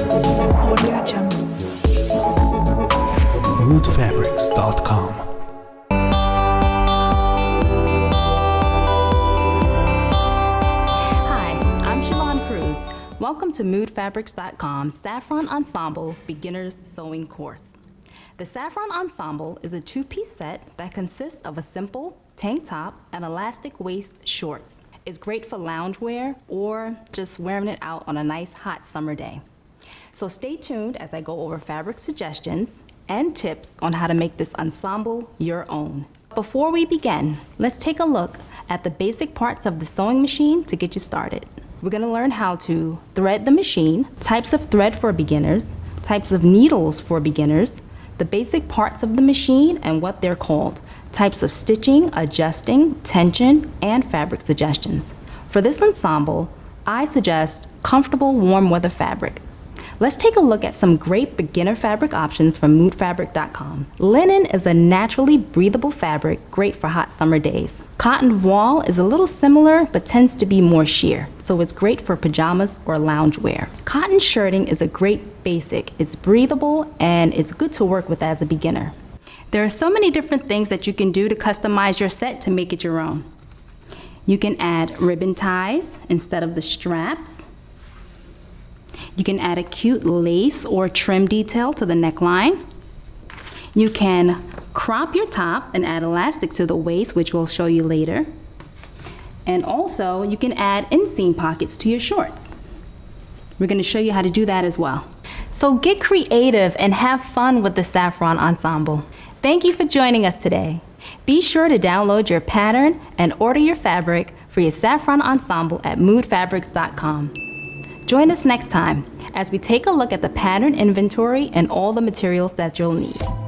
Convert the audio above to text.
moodfabrics.com. Welcome to moodfabrics.com's Saffron Ensemble Beginner's Sewing Course. The Saffron Ensemble is a two-piece set that consists of a simple tank top and elastic waist shorts. It's great for loungewear or just wearing it out on a nice hot summer day. So stay tuned as I go over fabric suggestions and tips on how to make this ensemble your own. Before we begin, let's take a look at the basic parts of the sewing machine to get you started. We're going to learn how to thread the machine, types of thread for beginners, types of needles for beginners, the basic parts of the machine and what they're called, types of stitching, adjusting, tension, and fabric suggestions. For this ensemble, I suggest comfortable warm weather fabric. Let's take a look at some great beginner fabric options from moodfabric.com. Linen is a naturally breathable fabric, great for hot summer days. Cotton voile is a little similar, but tends to be more sheer, so it's great for pajamas or loungewear. Cotton shirting is a great basic. It's breathable and it's good to work with as a beginner. There are so many different things that you can do to customize your set to make it your own. You can add ribbon ties instead of the straps. You can add a cute lace or trim detail to the neckline. You can crop your top and add elastic to the waist, which we'll show you later. And also, you can add inseam pockets to your shorts. We're going to show you how to do that as well. So get creative and have fun with the Saffron Ensemble. Thank you for joining us today. Be sure to download your pattern and order your fabric for your Saffron Ensemble at moodfabrics.com. Join us next time as we take a look at the pattern inventory and all the materials that you'll need.